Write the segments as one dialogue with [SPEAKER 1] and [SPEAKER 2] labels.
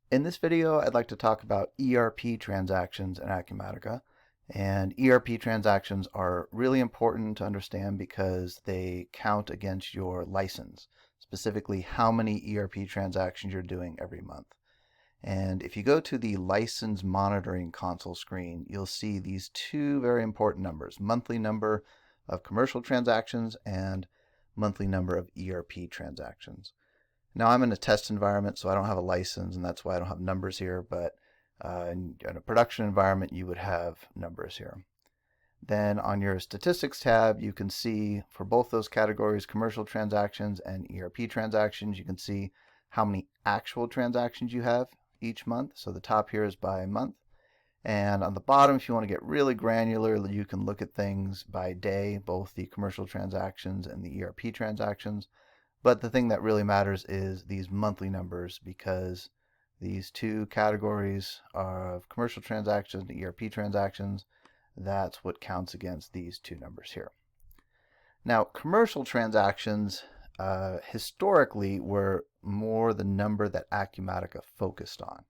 [SPEAKER 1] In this video, I'd like to talk about ERP transactions in Acumatica. And ERP transactions are really important to understand because they count against your license, specifically how many ERP transactions you're doing every month. And if you go to the license monitoring console screen, you'll see these two very important numbers: monthly number of commercial transactions and monthly number of ERP transactions. Now I'm in a test environment, so I don't have a license, and that's why I don't have numbers here, but in a production environment, you would have numbers here. Then on your statistics tab, you can see for both those categories, commercial transactions and ERP transactions, you can see how many actual transactions you have each month. So the top here is by month. And on the bottom, if you want to get really granular, you can look at things by day, both the commercial transactions and the ERP transactions. But the thing that really matters is these monthly numbers, because these two categories of commercial transactions and ERP transactions, that's what counts against these two numbers here. Now, commercial transactions historically were more the number that Acumatica focused on.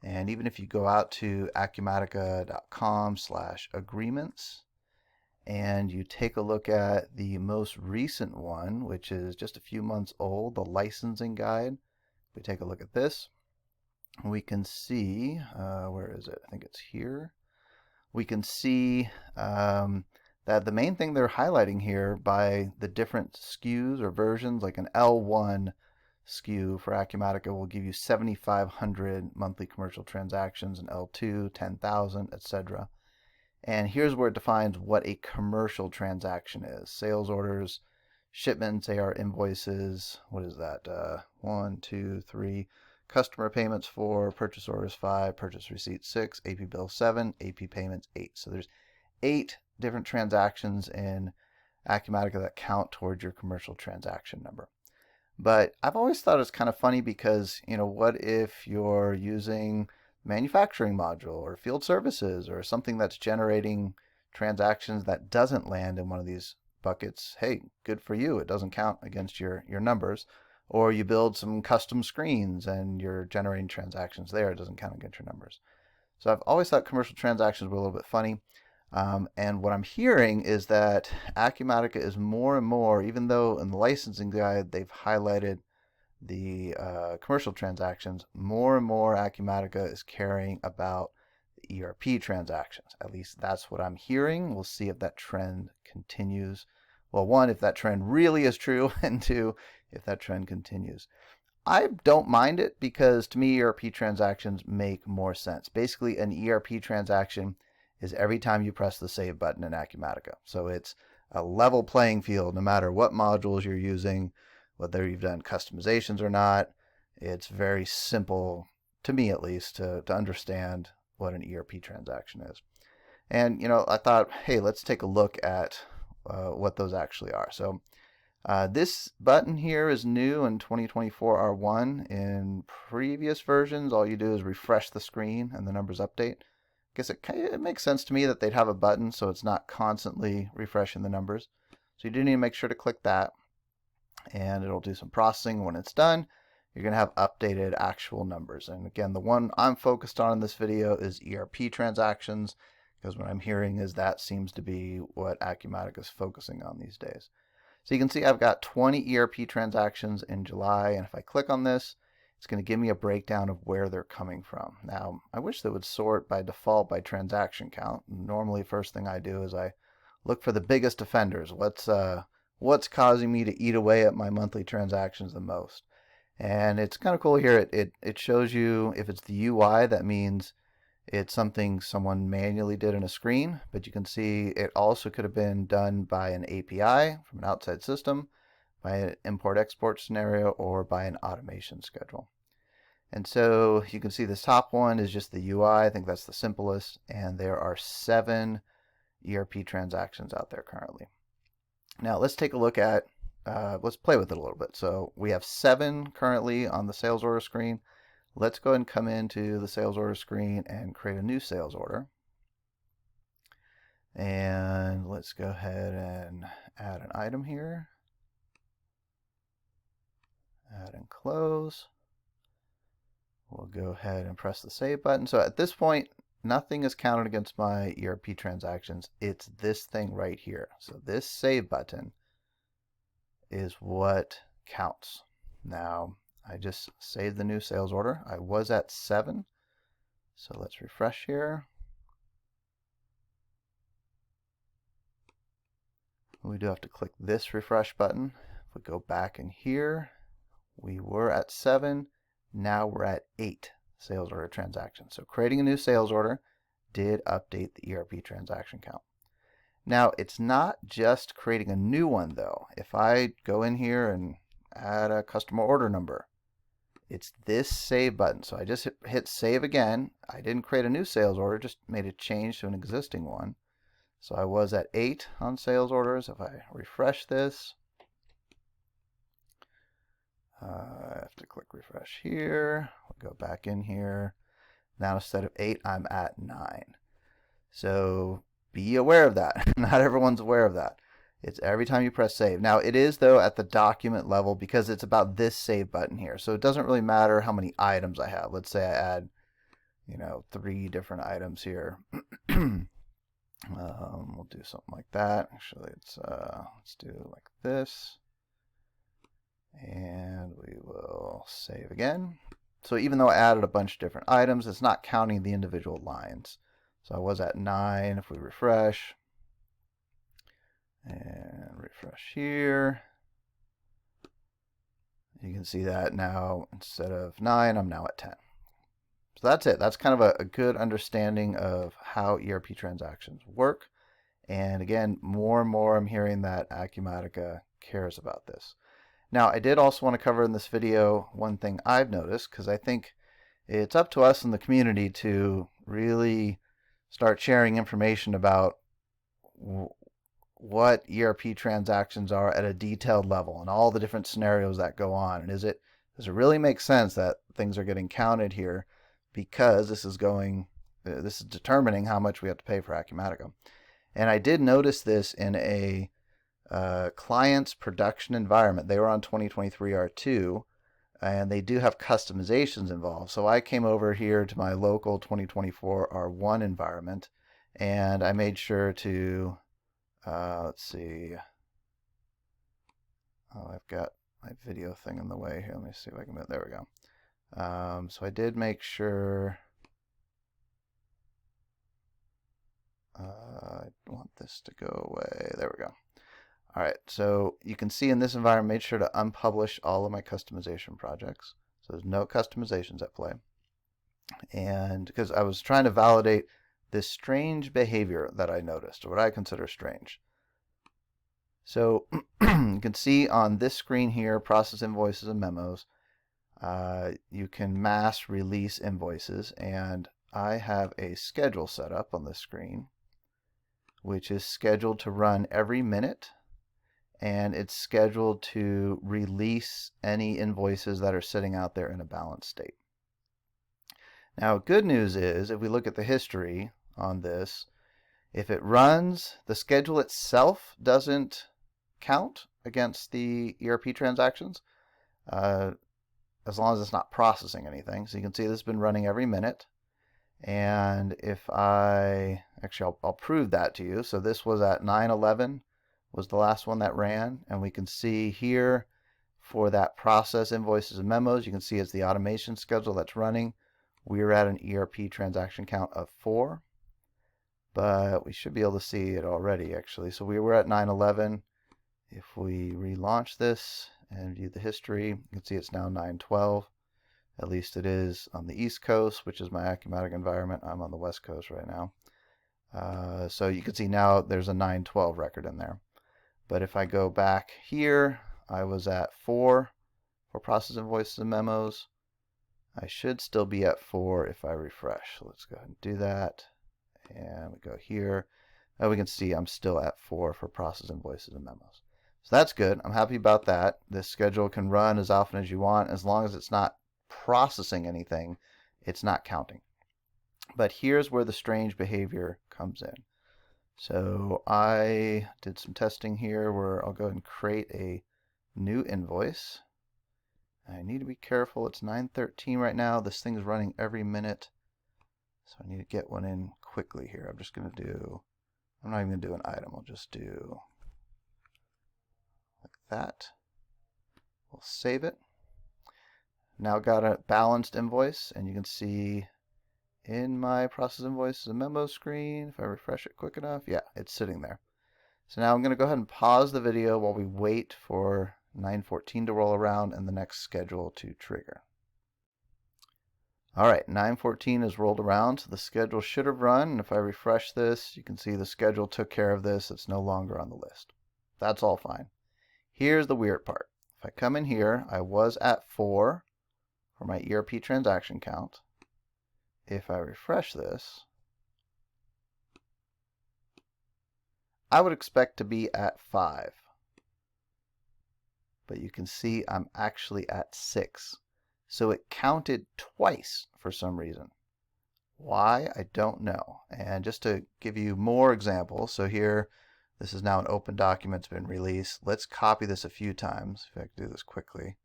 [SPEAKER 1] And even if you go out to acumatica.com/agreements, and you take a look at the most recent one, which is just a few months old, the licensing guide. If we take a look at this, we can see, where is it? I think it's here. We can see that the main thing they're highlighting here by the different SKUs or versions, like an L1 SKU for Acumatica will give you 7,500 monthly commercial transactions, and L2, 10,000, etc. And here's where it defines what a commercial transaction is: sales orders, shipments, AR invoices. What is that? 1, 2, 3. Customer payments 4, purchase orders 5, purchase receipts 6, AP bill 7, AP payments 8. So there's 8 different transactions in Acumatica that count towards your commercial transaction number. But I've always thought it's kind of funny because, what if you're using manufacturing module or field services or something that's generating transactions that doesn't land in one of these buckets? Hey, good for you. It doesn't count against your numbers. Or you build some custom screens and you're generating transactions there. It doesn't count against your numbers. So I've always thought commercial transactions were a little bit funny. And what I'm hearing is that Acumatica is more and more, even though in the licensing guide they've highlighted the commercial transactions, more and more Acumatica is caring about the ERP transactions. At least that's what I'm hearing. We'll see if that trend continues. Well, one, if that trend really is true, and two, if that trend continues. I don't mind it because to me ERP transactions make more sense. Basically, an ERP transaction is every time you press the save button in Acumatica. So it's a level playing field no matter what modules you're using, whether you've done customizations or not. It's very simple, to me at least, to understand what an ERP transaction is. And, I thought, hey, let's take a look at what those actually are. So this button here is new in 2024 R1. In previous versions, all you do is refresh the screen and the numbers update. I guess it makes sense to me that they'd have a button so it's not constantly refreshing the numbers. So you do need to make sure to click that, and it'll do some processing. When it's done, you're going to have updated actual numbers. And again, the one I'm focused on in this video is ERP transactions, because what I'm hearing is that seems to be what Acumatica is focusing on these days. So you can see I've got 20 ERP transactions in July, and if I click on this, it's going to give me a breakdown of where they're coming from. Now, I wish they would sort by default by transaction count. Normally, first thing I do is I look for the biggest offenders. What's causing me to eat away at my monthly transactions the most? And it's kind of cool here. It shows you if it's the UI, that means it's something someone manually did in a screen, but you can see it also could have been done by an API from an outside system, by an import-export scenario, or by an automation schedule. And so you can see this top one is just the UI. I think that's the simplest, and there are 7 ERP transactions out there currently. Now let's take a look at, let's play with it a little bit. So we have 7 currently on the sales order screen. Let's go ahead and come into the sales order screen and create a new sales order. And let's go ahead and add an item here. Add and close. We'll go ahead and press the save button. So at this point, nothing is counted against my ERP transactions. It's this thing right here. So this save button is what counts. Now, I just saved the new sales order. I was at 7. So let's refresh here. We do have to click this refresh button. If we go back in here, we were at 7. Now we're at 8 sales order transactions. So creating a new sales order did update the ERP transaction count. Now, it's not just creating a new one, though. If I go in here and add a customer order number, it's this save button. So I just hit save again. I didn't create a new sales order, just made a change to an existing one. So I was at 8 on sales orders. If I refresh this, I have to click refresh here. We'll go back in here. Now instead of 8, I'm at 9. So be aware of that. Not everyone's aware of that. It's every time you press save. Now it is, though, at the document level because it's about this save button here. So it doesn't really matter how many items I have. Let's say I add, 3 different items here. We'll do something like that. Actually, let's do it like this. And we will save again. So even though I added a bunch of different items, it's not counting the individual lines. So I was at 9. If we refresh, and refresh here, you can see that now instead of 9, I'm now at 10. So that's it. That's kind of a good understanding of how ERP transactions work. And again, more and more I'm hearing that Acumatica cares about this. Now, I did also want to cover in this video one thing I've noticed, because I think it's up to us in the community to really start sharing information about what ERP transactions are at a detailed level and all the different scenarios that go on. And does it really make sense that things are getting counted here, because this is determining how much we have to pay for Acumatica. And I did notice this in a client's production environment. They were on 2023 R2, and they do have customizations involved. So I came over here to my local 2024 R1 environment, and I made sure to, let's see, I've got my video thing in the way here. Let me see if I can, there we go. So I did make sure, I want this to go away. There we go. All right, so you can see in this environment, I made sure to unpublish all of my customization projects. So there's no customizations at play. And because I was trying to validate this strange behavior that I noticed, or what I consider strange. So you can see on this screen here, process invoices and memos. You can mass release invoices, and I have a schedule set up on this screen, which is scheduled to run every minute. And it's scheduled to release any invoices that are sitting out there in a balanced state. Now, good news is, if we look at the history on this, if it runs, the schedule itself doesn't count against the ERP transactions, as long as it's not processing anything. So you can see this has been running every minute. And if actually I'll prove that to you. So this was at 9/11. Was the last one that ran, and we can see here for that process invoices and memos, you can see it's the automation schedule that's running. We're at an ERP transaction count of 4, but we should be able to see it already actually. So we were at 9/11. If we relaunch this and view the history, you can see it's now 9/12. At least it is on the East Coast, which is my Acumatica environment. I'm on the West Coast right now. So you can see now there's a 9/12 record in there. But if I go back here, I was at 4 for process invoices and memos. I should still be at 4 if I refresh. So let's go ahead and do that. And we go here. Now we can see I'm still at 4 for process invoices and memos. So that's good. I'm happy about that. This schedule can run as often as you want. As long as it's not processing anything, it's not counting. But here's where the strange behavior comes in. So I did some testing here where I'll go ahead and create a new invoice. I need to be careful. It's 9:13 right now. This thing is running every minute. So I need to get one in quickly here. I'm not even going to do an item. I'll just do like that. We'll save it. Now got a balanced invoice, and you can see in my process invoice a memo screen. If I refresh it quick enough, yeah, it's sitting there. So now I'm going to go ahead and pause the video while we wait for 9:14 to roll around and the next schedule to trigger. Alright, 9:14 is rolled around, so the schedule should have run, and if I refresh this, you can see the schedule took care of this. It's no longer on the list. That's all fine. Here's the weird part. If I come in here, I was at 4 for my ERP transaction count. If I refresh this, I would expect to be at 5. But you can see I'm actually at 6. So it counted twice for some reason. Why? I don't know. And just to give you more examples, so here, this is now an open document, it's been released. Let's copy this a few times, if I can do this quickly,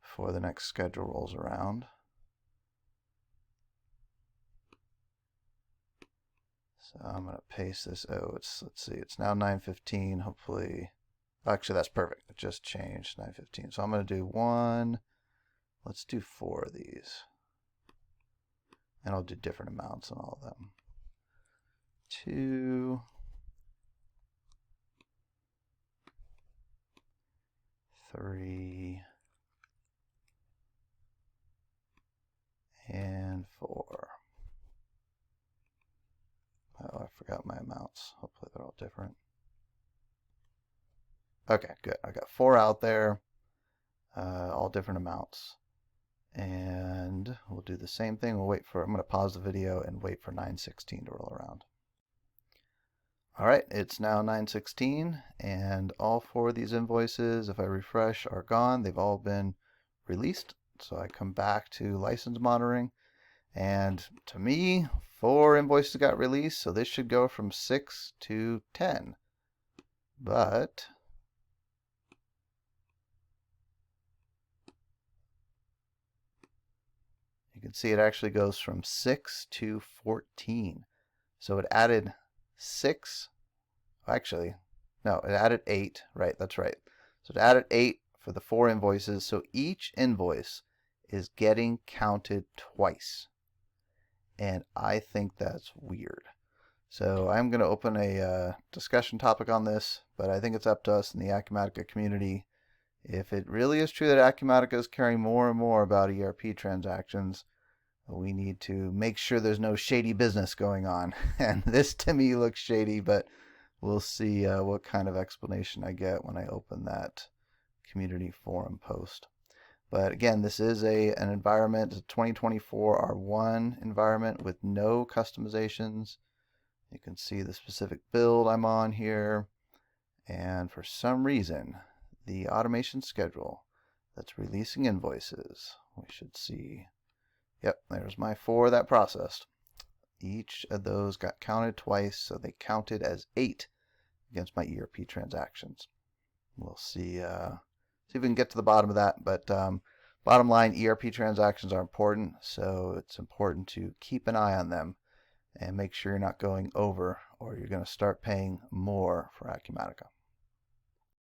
[SPEAKER 1] before the next schedule rolls around. So I'm going to paste this. Let's see, it's now 9:15. Hopefully, actually that's perfect. It just changed 9:15. So I'm going to do 1. Let's do 4 of these. And I'll do different amounts on all of them. 2. 3. And 4. Oh, I forgot my amounts. Hopefully they're all different. Okay, good. I got 4 out there, all different amounts. And we'll do the same thing. I'm going to pause the video and wait for 9:16 to roll around. All right, it's now 9:16, and all 4 of these invoices, if I refresh, are gone. They've all been released. So I come back to license monitoring, and to me, 4 invoices got released, so this should go from 6 to 10. But you can see it actually goes from 6 to 14. So it added 6. Actually, no, it added 8. Right, that's right. So it added 8 for the 4 invoices. So each invoice is getting counted twice. And I think that's weird. So I'm going to open a discussion topic on this, but I think it's up to us in the Acumatica community. If it really is true that Acumatica is caring more and more about ERP transactions, we need to make sure there's no shady business going on. And this to me looks shady, but we'll see what kind of explanation I get when I open that community forum post. But again, this is an environment, a 2024 R1 environment with no customizations. You can see the specific build I'm on here. And for some reason, the automation schedule that's releasing invoices, we should see, yep, there's my 4 that processed. Each of those got counted twice, so they counted as 8 against my ERP transactions. We'll see if we can get to the bottom of that, but bottom line, ERP transactions are important, so it's important to keep an eye on them and make sure you're not going over, or you're going to start paying more for Acumatica.